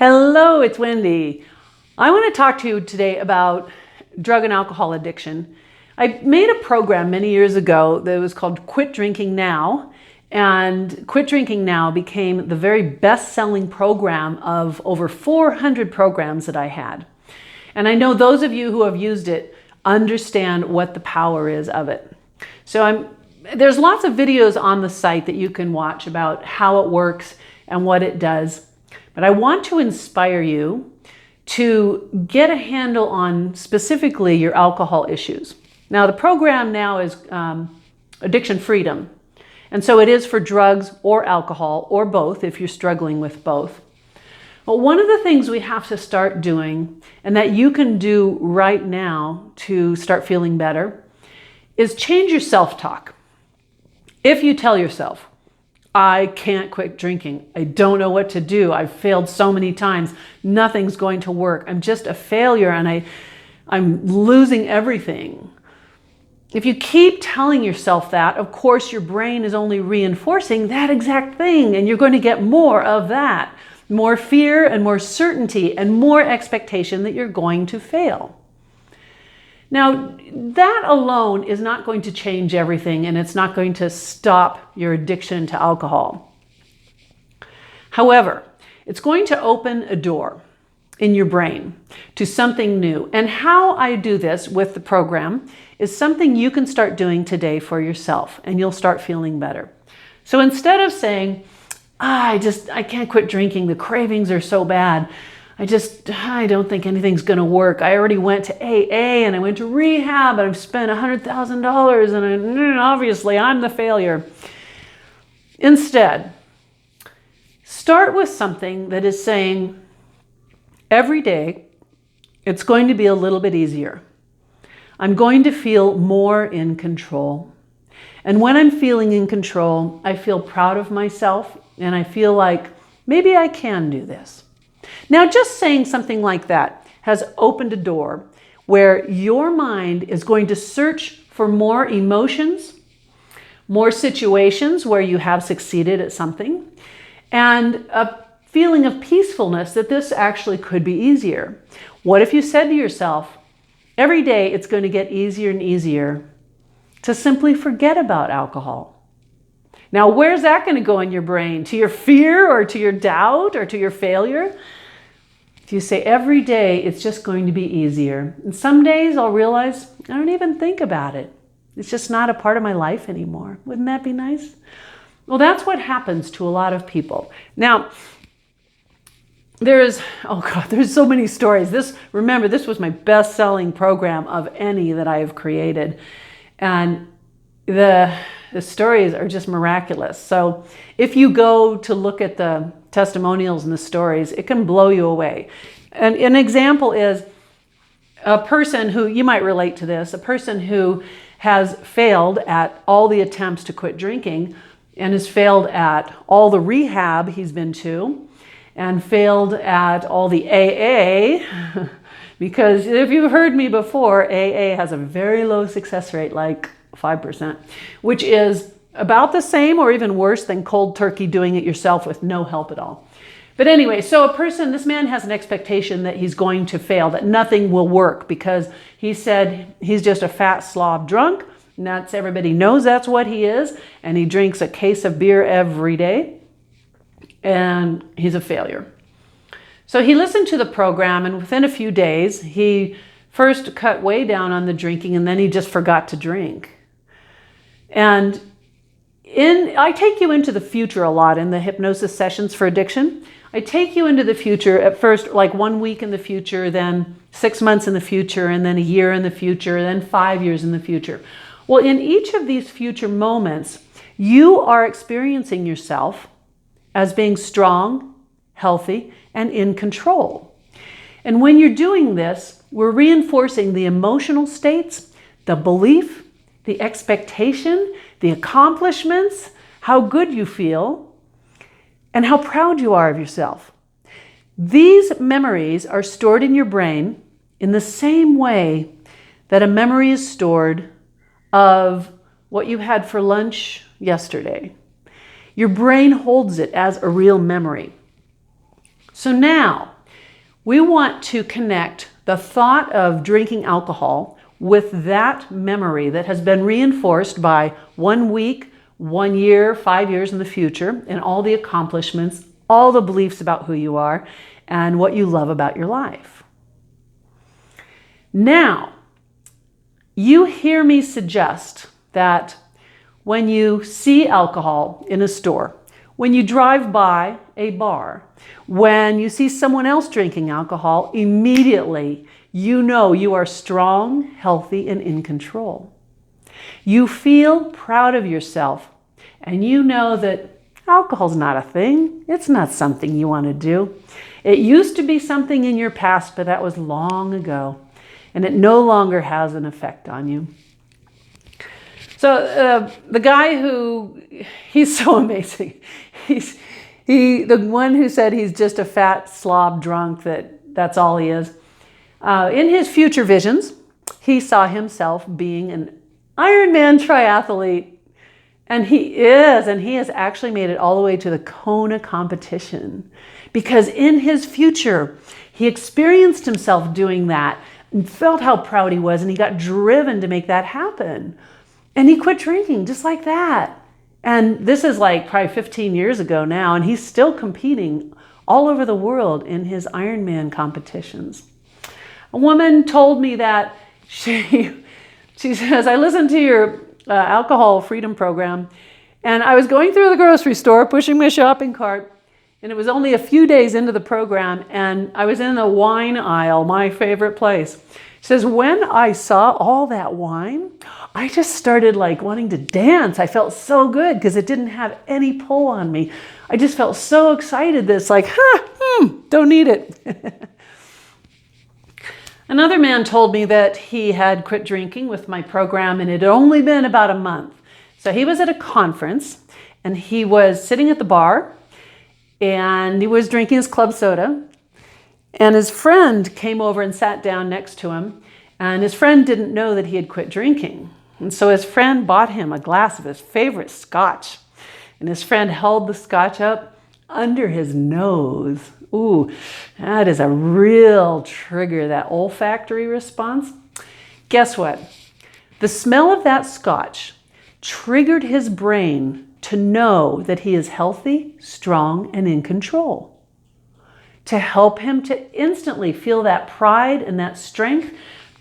Hello, it's Wendy. I want to talk to you today about drug and alcohol addiction. I made a program many years ago that was called Quit Drinking Now, and Quit Drinking Now became the very best-selling program of over 400 programs that I had. And I know those of you who have used it understand what the power is of it. So there's lots of videos on the site that you can watch about how it works and what it does. But I want to inspire you to get a handle on specifically your alcohol issues. Now, the program now is Addiction Freedom. And so it is for drugs or alcohol or both if you're struggling with both. But one of the things we have to start doing, and that you can do right now to start feeling better, is change your self-talk. If you tell yourself, I can't quit drinking. I don't know what to do. I've failed so many times. Nothing's going to work. I'm just a failure and I'm losing everything. If you keep telling yourself that, of course, your brain is only reinforcing that exact thing, and you're going to get more of that. More fear and more certainty and more expectation that you're going to fail. Now, that alone is not going to change everything, and it's not going to stop your addiction to alcohol. However, it's going to open a door in your brain to something new. And how I do this with the program is something you can start doing today for yourself, and you'll start feeling better. So instead of saying, I can't quit drinking, the cravings are so bad, I don't think anything's going to work. I already went to AA and I went to rehab and I've spent $100,000 and obviously I'm the failure. Instead, start with something that is saying, every day it's going to be a little bit easier. I'm going to feel more in control. And when I'm feeling in control, I feel proud of myself and I feel like maybe I can do this. Now, just saying something like that has opened a door where your mind is going to search for more emotions, more situations where you have succeeded at something, and a feeling of peacefulness that this actually could be easier. What if you said to yourself, every day it's going to get easier and easier to simply forget about alcohol? Now, where's that going to go in your brain? To your fear or to your doubt or to your failure? If you say every day it's just going to be easier, and some days I'll realize I don't even think about it. It's just not a part of my life anymore. Wouldn't that be nice? Well, that's what happens to a lot of people. Now, there's so many stories. Remember, this was my best-selling program of any that I have created. And the stories are just miraculous. So if you go to look at the testimonials and the stories, it can blow you away. And an example is a person who, you might relate to this, a person who has failed at all the attempts to quit drinking and has failed at all the rehab he's been to and failed at all the AA, because if you've heard me before, AA has a very low success rate, like 5%, which is about the same or even worse than cold turkey doing it yourself with no help at all. But anyway, so this man has an expectation that he's going to fail, that nothing will work, because he said he's just a fat slob drunk, and everybody knows that's what he is, and he drinks a case of beer every day, and he's a failure. So he listened to the program, and within a few days, he first cut way down on the drinking, and then he just forgot to drink. And I take you into the future a lot in the hypnosis sessions for addiction. I take you into the future at first, like 1 week in the future, then 6 months in the future, and then a year in the future, then 5 years in the future. Well, in each of these future moments, you are experiencing yourself as being strong, healthy, and in control. And when you're doing this, we're reinforcing the emotional states, the belief, the expectation, the accomplishments, how good you feel, and how proud you are of yourself. These memories are stored in your brain in the same way that a memory is stored of what you had for lunch yesterday. Your brain holds it as a real memory. So now, We want to connect the thought of drinking alcohol with that memory that has been reinforced by 1 week, 1 year, 5 years in the future, and all the accomplishments, all the beliefs about who you are, and what you love about your life. Now, you hear me suggest that when you see alcohol in a store, when you drive by a bar, when you see someone else drinking alcohol, immediately you know you are strong, healthy, and in control. You feel proud of yourself, and you know that alcohol's not a thing. It's not something you want to do. It used to be something in your past, but that was long ago, and it no longer has an effect on you. So the guy he's so amazing. The one who said he's just a fat slob drunk, that's all he is. In his future visions, he saw himself being an Ironman triathlete. And he has actually made it all the way to the Kona competition. Because in his future, he experienced himself doing that and felt how proud he was, and he got driven to make that happen. And he quit drinking just like that. And this is like probably 15 years ago now, and he's still competing all over the world in his Ironman competitions. A woman told me that she says, I listened to your alcohol freedom program, and I was going through the grocery store pushing my shopping cart, and it was only a few days into the program, and I was in the wine aisle, my favorite place. She says, when I saw all that wine, I just started like wanting to dance. I felt so good because it didn't have any pull on me. I just felt so excited that it's like, don't need it. Another man told me that he had quit drinking with my program, and it had only been about a month. So he was at a conference, and he was sitting at the bar, and he was drinking his club soda, and his friend came over and sat down next to him, and his friend didn't know that he had quit drinking. And so his friend bought him a glass of his favorite scotch, and his friend held the scotch up under his nose. Ooh, that is a real trigger, that olfactory response. Guess what? The smell of that scotch triggered his brain to know that he is healthy, strong, and in control. To help him to instantly feel that pride and that strength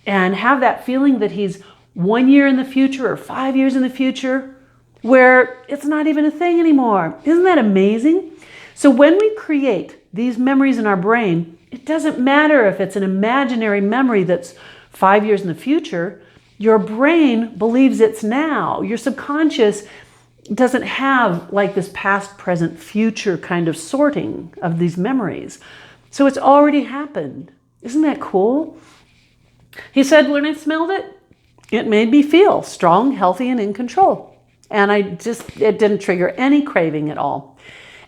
and have that feeling that he's 1 year in the future or 5 years in the future where it's not even a thing anymore. Isn't that amazing? So when we create these memories in our brain, it doesn't matter if it's an imaginary memory that's 5 years in the future. Your brain believes it's now. Your subconscious doesn't have like this past, present, future kind of sorting of these memories. So it's already happened. Isn't that cool? He said, when I smelled it, it made me feel strong, healthy, and in control. And it didn't trigger any craving at all.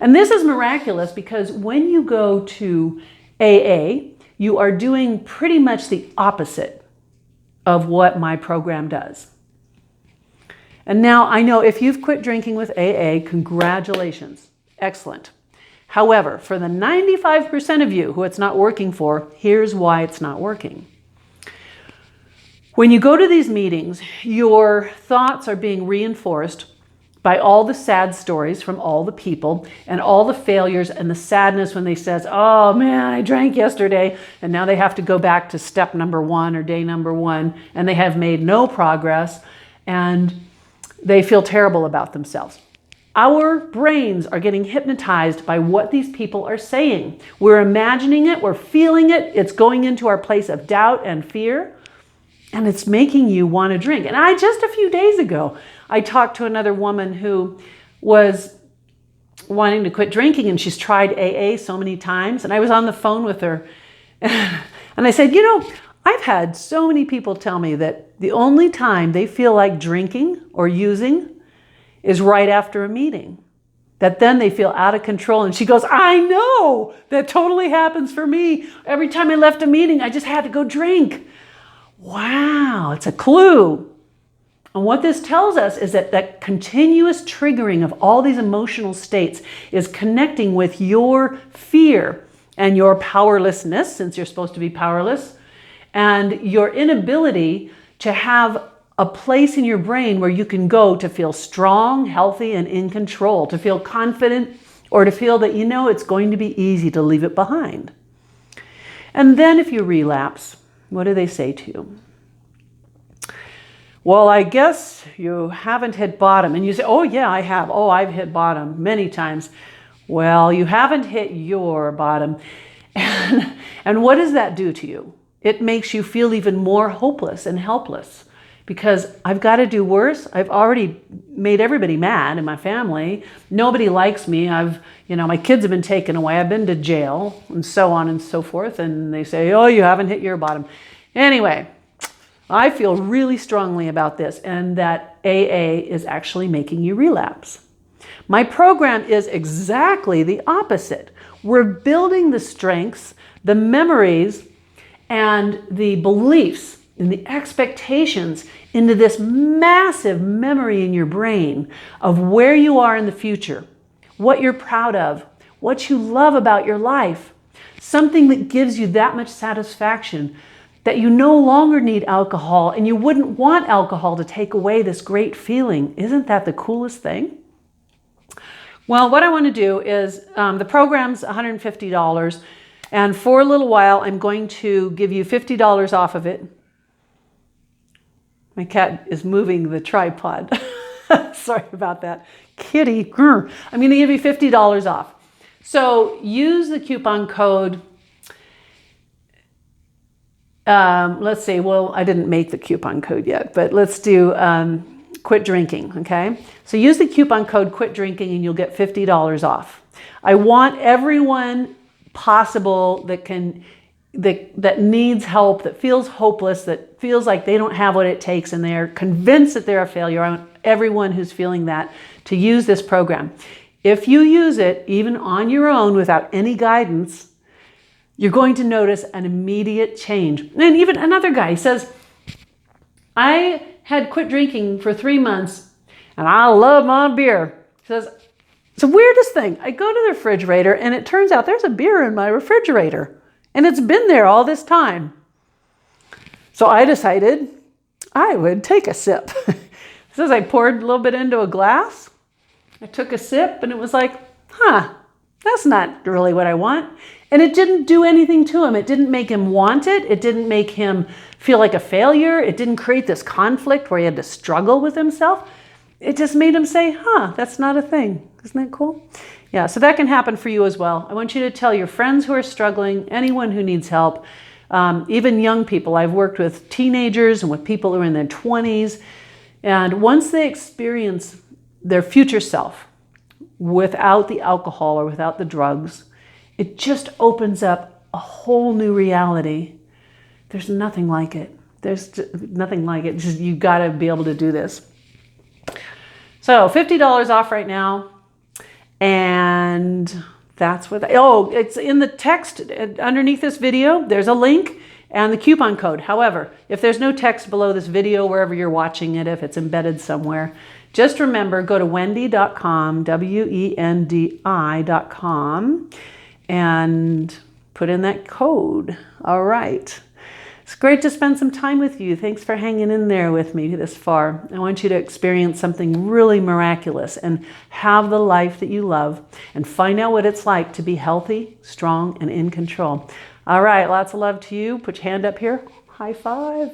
And this is miraculous because when you go to AA, you are doing pretty much the opposite of what my program does. And now I know if you've quit drinking with AA, congratulations. Excellent. However, for the 95% of you who it's not working for, here's why it's not working. When you go to these meetings, your thoughts are being reinforced by all the sad stories from all the people and all the failures and the sadness when they says, oh man, I drank yesterday, and now they have to go back to step number 1 or day number 1, and they have made no progress, and they feel terrible about themselves. Our brains are getting hypnotized by what these people are saying. We're imagining it, we're feeling it, it's going into our place of doubt and fear, and it's making you want to drink. And just a few days ago, I talked to another woman who was wanting to quit drinking, and she's tried AA so many times, and I was on the phone with her, and I said, I've had so many people tell me that the only time they feel like drinking or using is right after a meeting. That then they feel out of control. And she goes, I know, that totally happens for me. Every time I left a meeting, I just had to go drink. Wow, it's a clue. And what this tells us is that continuous triggering of all these emotional states is connecting with your fear and your powerlessness, since you're supposed to be powerless, and your inability to have a place in your brain where you can go to feel strong, healthy, and in control, to feel confident, or to feel that you know it's going to be easy to leave it behind. And then if you relapse, what do they say to you? Well, I guess you haven't hit bottom. And you say, oh yeah, I have. Oh, I've hit bottom many times. Well, you haven't hit your bottom. And what does that do to you? It makes you feel even more hopeless and helpless, because I've got to do worse. I've already made everybody mad in my family. Nobody likes me. My kids have been taken away. I've been to jail, and so on and so forth. And they say, oh, you haven't hit your bottom. Anyway, I feel really strongly about this, and that AA is actually making you relapse. My program is exactly the opposite. We're building the strengths, the memories, and the beliefs and the expectations into this massive memory in your brain of where you are in the future, what you're proud of, what you love about your life, something that gives you that much satisfaction that you no longer need alcohol, and you wouldn't want alcohol to take away this great feeling. Isn't that the coolest thing? Well, what I want to do is, the program's $150, and for a little while, I'm going to give you $50 off of it. My cat is moving the tripod. Sorry about that. Kitty, I'm going to give you $50 off. So use the coupon code. Let's see, well, I didn't make the coupon code yet, but let's do quit drinking, okay? So use the coupon code quit drinking and you'll get $50 off. I want everyone possible that needs help, that feels hopeless, that feels like they don't have what it takes and they're convinced that they're a failure. I want everyone who's feeling that to use this program. If you use it, even on your own without any guidance, you're going to notice an immediate change. And even another guy says, I had quit drinking for 3 months and I love my beer. He says, it's the weirdest thing. I go to the refrigerator and it turns out there's a beer in my refrigerator and it's been there all this time. So I decided I would take a sip. He says I poured a little bit into a glass. I took a sip and it was like, that's not really what I want. And it didn't do anything to him. It didn't make him want it. It didn't make him feel like a failure. It didn't create this conflict where he had to struggle with himself. It just made him say, that's not a thing. Isn't that cool? Yeah, so that can happen for you as well. I want you to tell your friends who are struggling, anyone who needs help, even young people. I've worked with teenagers and with people who are in their 20s. And once they experience their future self without the alcohol or without the drugs, it just opens up a whole new reality. There's nothing like it. There's nothing like it. Just, you got to be able to do this. So $50 off right now. And that's what, it's in the text underneath this video. There's a link and the coupon code. However, if there's no text below this video, wherever you're watching it, if it's embedded somewhere, just remember, go to wendy.com, WENDI.com, and put in that code. All right. It's great to spend some time with you. Thanks for hanging in there with me this far. I want you to experience something really miraculous and have the life that you love and find out what it's like to be healthy, strong, and in control. All right. Lots of love to you. Put your hand up here. High five.